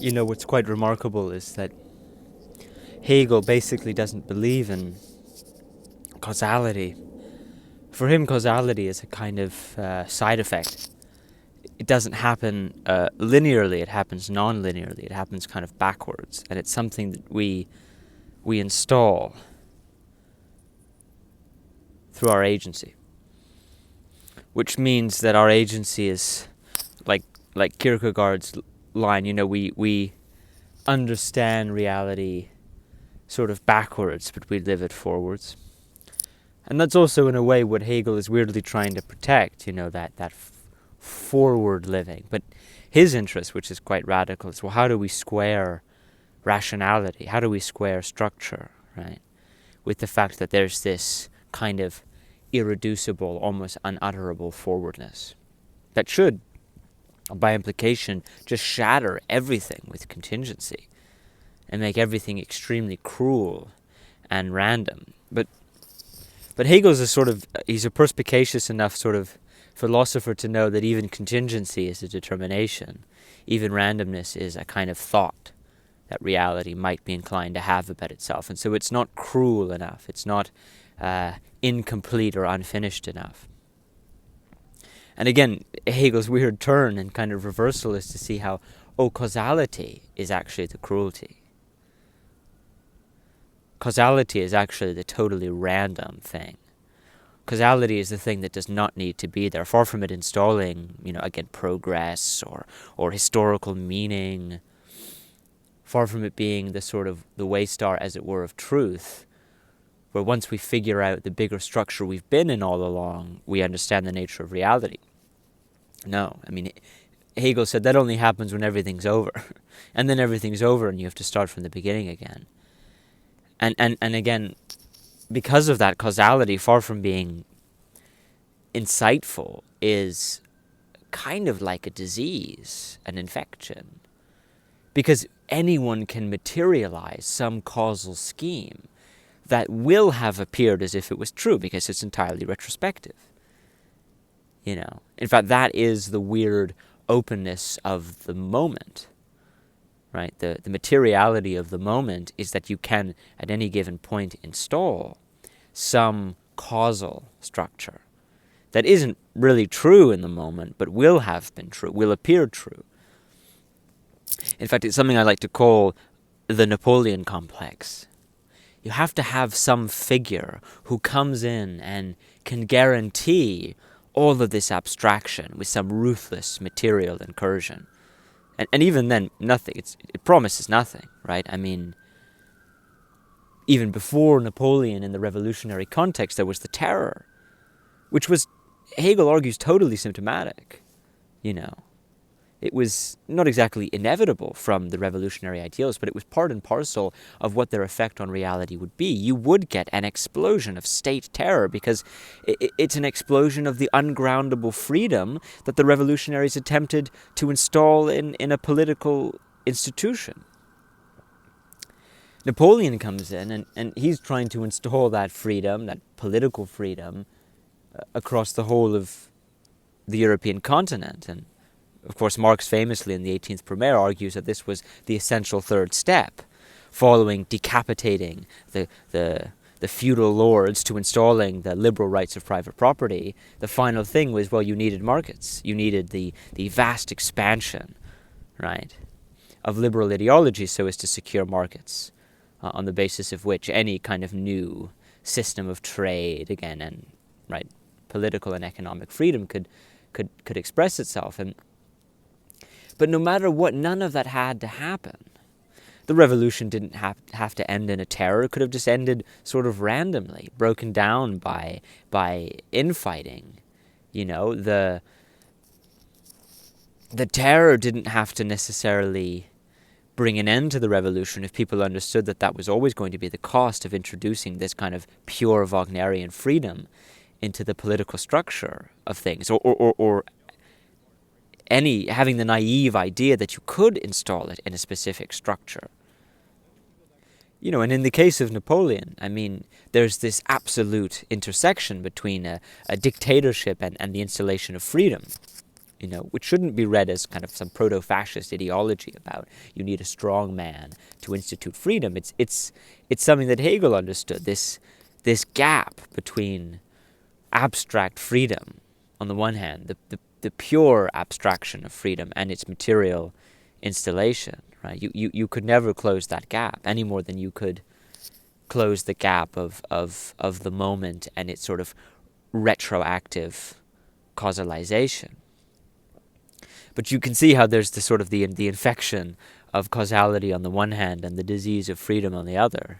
What's quite remarkable is that Hegel basically doesn't believe in causality. For him, causality is a kind of side effect. It doesn't happen linearly, it happens non-linearly, it happens kind of backwards, and it's something that we install through our agency. Which means that our agency is like Kierkegaard's line, we understand reality sort of backwards, but we live it forwards. And that's also, in a way, what Hegel is weirdly trying to protect, that forward living. But his interest, which is quite radical, is, well, how do we square rationality? How do we square structure, right? With the fact that there's this kind of irreducible, almost unutterable forwardness that should, by implication, just shatter everything with contingency and make everything extremely cruel and random. But Hegel's he's a perspicacious enough sort of philosopher to know that even contingency is a determination. Even randomness is a kind of thought that reality might be inclined to have about itself. And so it's not cruel enough. It's not incomplete or unfinished enough. And again, Hegel's weird turn and kind of reversal is to see how, causality is actually the cruelty. Causality is actually the totally random thing. Causality is the thing that does not need to be there, far from it installing, again, progress or historical meaning, far from it being the sort of the waystar, as it were, of truth, where once we figure out the bigger structure we've been in all along, we understand the nature of reality. No, Hegel said that only happens when everything's over. And then everything's over and you have to start from the beginning again. And again, because of that, causality, far from being insightful, is kind of like a disease, an infection. Because anyone can materialize some causal scheme that will have appeared as if it was true, because it's entirely retrospective. In fact, that is the weird openness of the moment. Right? The materiality of the moment is that you can, at any given point, install some causal structure that isn't really true in the moment, but will have been true, will appear true. In fact, it's something I like to call the Napoleon complex. You have to have some figure who comes in and can guarantee all of this abstraction with some ruthless material incursion. And even then, nothing. It promises nothing, right? Even before Napoleon in the revolutionary context, there was the terror, which was, Hegel argues, totally symptomatic. It was not exactly inevitable from the revolutionary ideals, but it was part and parcel of what their effect on reality would be. You would get an explosion of state terror because it's an explosion of the ungroundable freedom that the revolutionaries attempted to install in a political institution. Napoleon comes in and he's trying to install that freedom, that political freedom, across the whole of the European continent. And of course, Marx famously in the 18th Brumaire argues that this was the essential third step, following decapitating the feudal lords to installing the liberal rights of private property. The final thing was, you needed markets. You needed the vast expansion, right, of liberal ideology so as to secure markets, on the basis of which any kind of new system of trade, again, and right, political and economic freedom could express itself. But no matter what, none of that had to happen. The revolution didn't have to end in a terror. It could have just ended sort of randomly, broken down by infighting. The terror didn't have to necessarily bring an end to the revolution if people understood that was always going to be the cost of introducing this kind of pure Wagnerian freedom into the political structure of things, or having the naive idea that you could install it in a specific structure. And in the case of Napoleon, there's this absolute intersection between a dictatorship and the installation of freedom. which shouldn't be read as kind of some proto-fascist ideology about you need a strong man to institute freedom. It's something that Hegel understood, this gap between abstract freedom on the one hand, the pure abstraction of freedom and its material installation, right? You could never close that gap any more than you could close the gap of the moment and its sort of retroactive causalization. But you can see how there's the sort of the infection of causality on the one hand and the disease of freedom on the other.